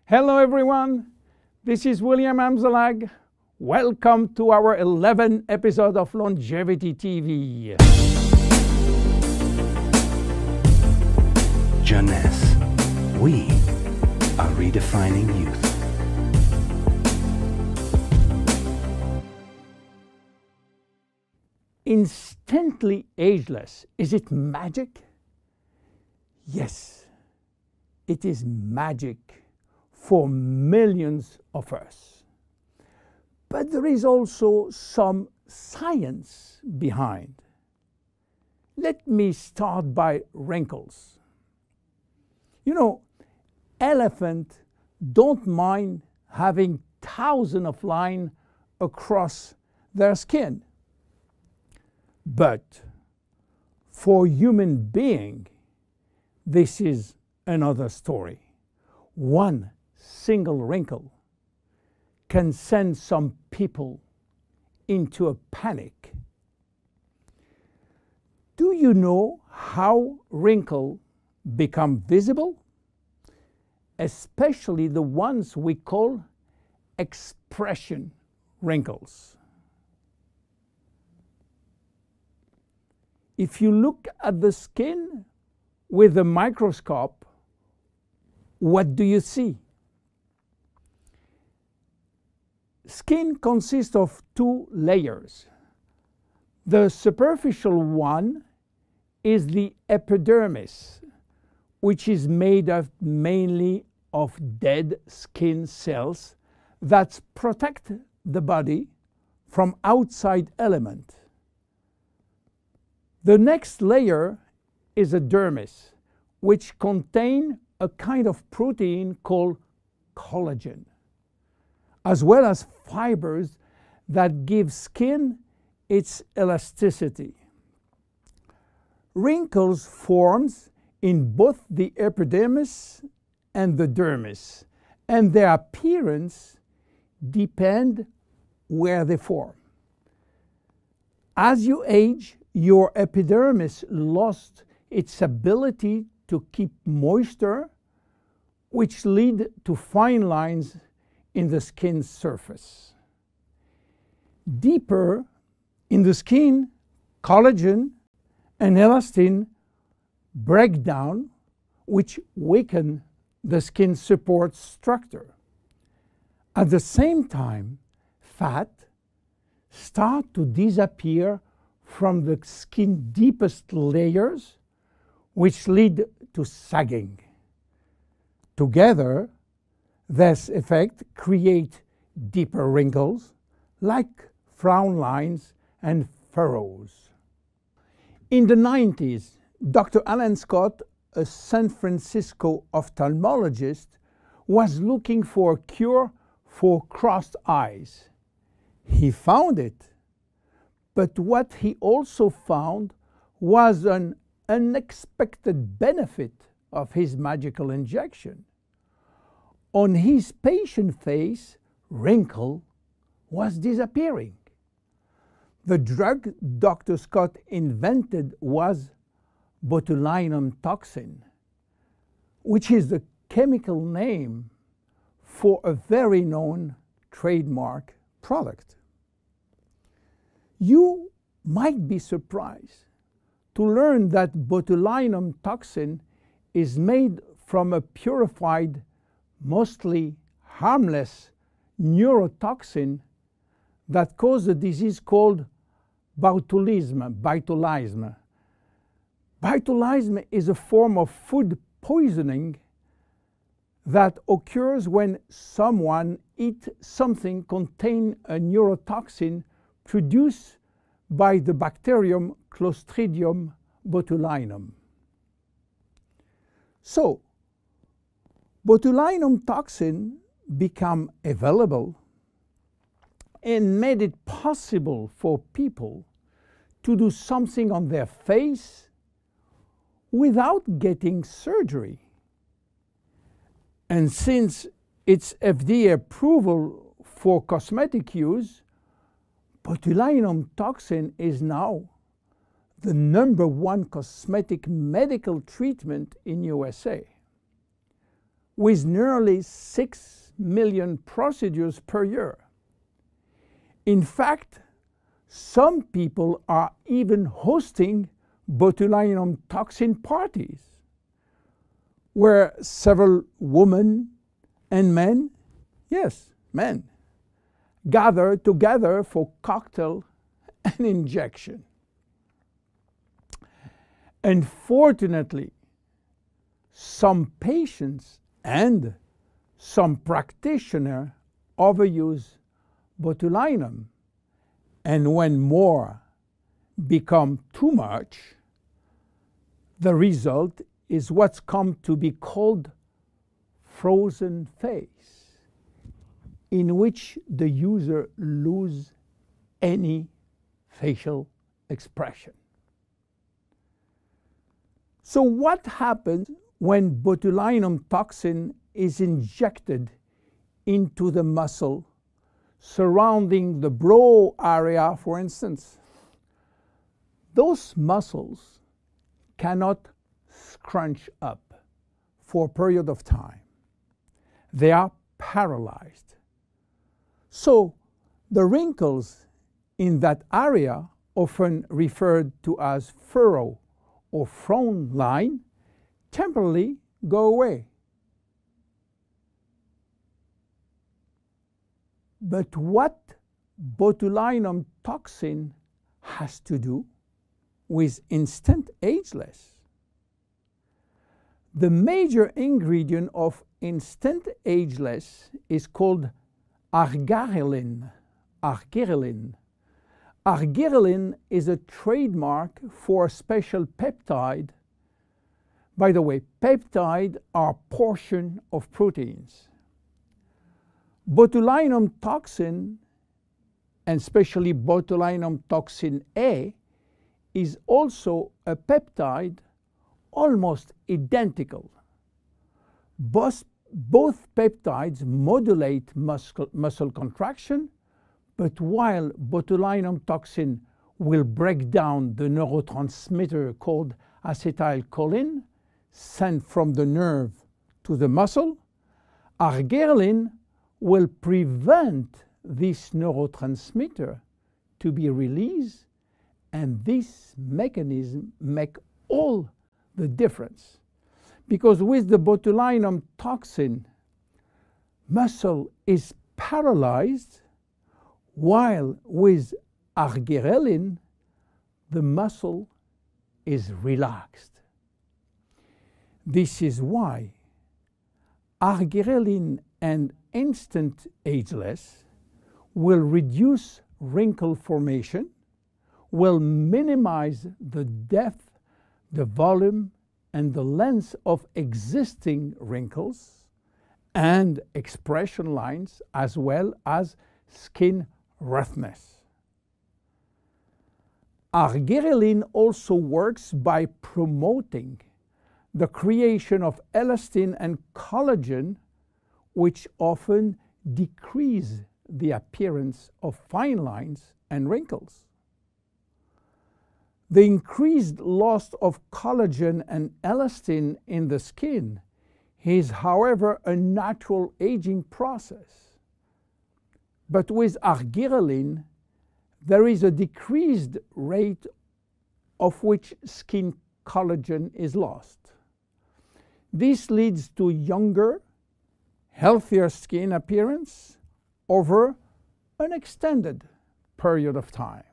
Hello everyone, this is William Amzalag. Welcome to our 11th episode of Longevity TV. Jeunesse, we are redefining youth. Instantly ageless, is it magic? Yes, it is magic for millions of us. But there is also some science behind. Let me start by wrinkles. You know, elephants don't mind having thousands of lines across their skin. But for human being, this is another story. One single wrinkle can send some people into a panic. Do you know how wrinkles become visible? Especially the ones we call expression wrinkles. If you look at the skin with a microscope, what do you see? Skin consists of two layers. The superficial one is the epidermis, which is made up mainly of dead skin cells that protect the body from outside elements. The next layer is a dermis, which contains a kind of protein called collagen, as well as fibers that give skin its elasticity. Wrinkles form in both the epidermis and the dermis, and their appearance depends where they form. As you age, your epidermis lost its ability to keep moisture, which lead to fine lines in the skin surface. Deeper in the skin, collagen and elastin break down, which weaken the skin support structure. At the same time, fat start to disappear from the skin's deepest layers, which lead to sagging. Together, this effect creates deeper wrinkles, like frown lines and furrows. In the 90s, Dr. Alan Scott, a San Francisco ophthalmologist, was looking for a cure for crossed eyes. He found it. But what he also found was an unexpected benefit of his magical injection. On his patient face, wrinkle was disappearing. The drug Dr. Scott invented was botulinum toxin, which is the chemical name for a very known trademark product. You might be surprised to learn that botulinum toxin is made from a purified, mostly harmless neurotoxin that causes a disease called botulism. Botulism is a form of food poisoning that occurs when someone eats something containing a neurotoxin produced by the bacterium Clostridium botulinum. So, botulinum toxin became available and made it possible for people to do something on their face without getting surgery. And since its FDA approval for cosmetic use, botulinum toxin is now the #1 cosmetic medical treatment in USA. with nearly 6 million procedures per year. In fact, some people are even hosting botulinum toxin parties, where several women and men, yes, men, gather together for cocktail and injection. Unfortunately, some patients and some practitioners overuse botulinum, and when more become too much, the result is what's come to be called frozen face, in which the user loses any facial expression. So what happens when botulinum toxin is injected into the muscle surrounding the brow area, for instance? Those muscles cannot scrunch up for a period of time. They are paralyzed. So the wrinkles in that area, often referred to as furrow or frown line, temporarily go away. But what botulinum toxin has to do with instant ageless? The major ingredient of instant ageless is called arginine. Arginine. Arginine is a trademark for a special peptide. By the way, peptides are portions of proteins. Botulinum toxin, and especially botulinum toxin A, is also a peptide almost identical. Both peptides modulate muscle contraction, but while botulinum toxin will break down the neurotransmitter called acetylcholine sent from the nerve to the muscle, arginine will prevent this neurotransmitter to be released, and this mechanism makes all the difference. Because with the botulinum toxin, muscle is paralyzed, while with arginine, the muscle is relaxed. This is why arginine and instant ageless will reduce wrinkle formation, will minimize the depth, the volume, and the length of existing wrinkles and expression lines, as well as skin roughness. Arginine also works by promoting the creation of elastin and collagen, which often decrease the appearance of fine lines and wrinkles. The increased loss of collagen and elastin in the skin is, however, a natural aging process. But with arginine, there is a decreased rate of which skin collagen is lost. This leads to younger, healthier skin appearance over an extended period of time.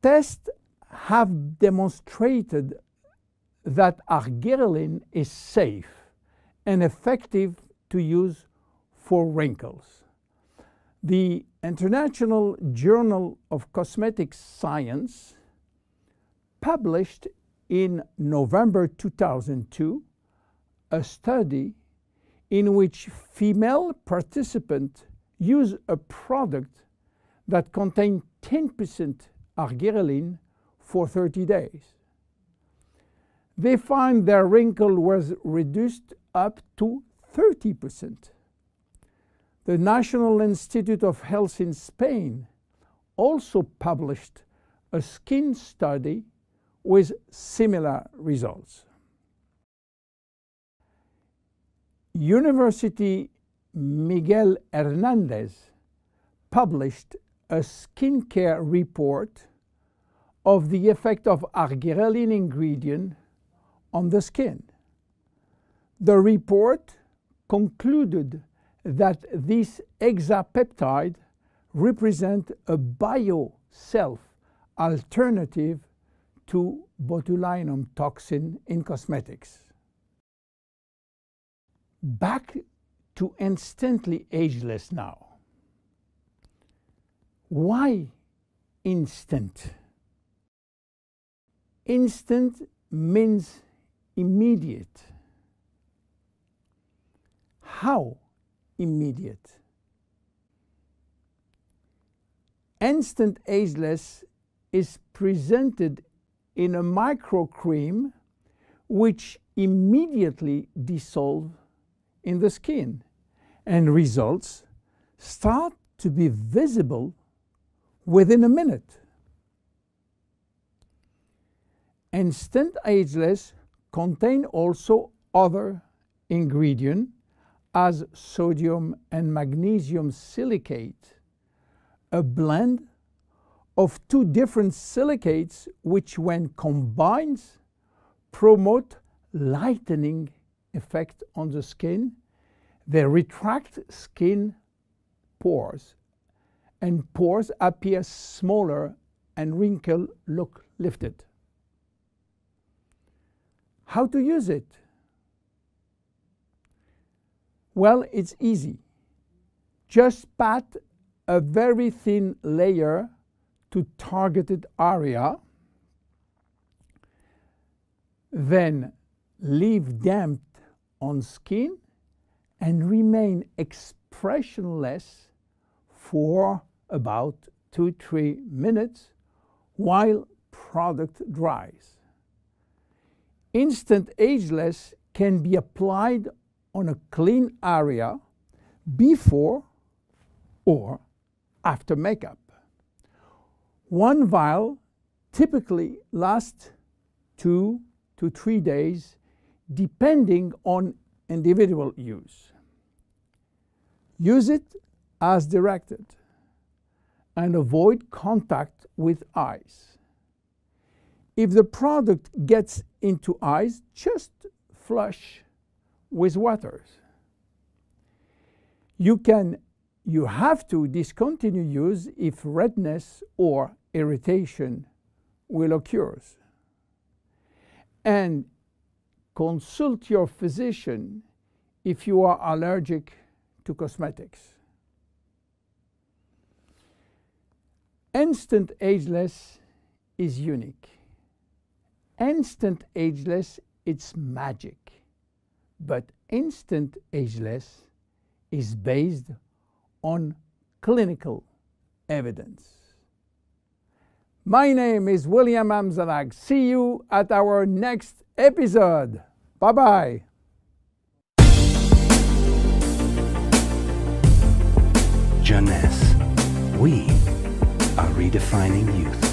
Tests have demonstrated that arginine is safe and effective to use for wrinkles. The International Journal of Cosmetic Science published in November 2002 a study in which female participants used a product that contained 10% arginine for 30 days. They found their wrinkle was reduced up to 30%. The National Institute of Health in Spain also published a skin study with similar results. University Miguel Hernandez published a skincare report of the effect of argyreline ingredient on the skin. The report concluded that this hexapeptide represents a bio-self alternative to botulinum toxin in cosmetics. Back to instantly ageless now. Why instant? Instant means immediate. How immediate? Instant Ageless is presented in a microcream which immediately dissolves in the skin, and results start to be visible within a minute. Instant Ageless contain also other ingredients as sodium and magnesium silicate, a blend of two different silicates which when combined promote lightening effect on the skin. They retract skin pores, and pores appear smaller and wrinkles look lifted. How to use it? Well, it's easy. Just pat a very thin layer to targeted area, then leave damp on skin and remain expressionless for about 2-3 minutes while product dries. Instant Ageless can be applied on a clean area before or after makeup. One vial typically lasts 2 to 3 days depending on individual use. Use it as directed and avoid contact with eyes. If the product gets into eyes, just flush with water. You have to discontinue use if redness or irritation will occur. And consult your physician if you are allergic to cosmetics. Instant Ageless is unique. Instant Ageless, it's magic. But Instant Ageless is based on clinical evidence. My name is William Amzalag. See you at our next episode. Bye-bye. Jeunesse. We are redefining youth.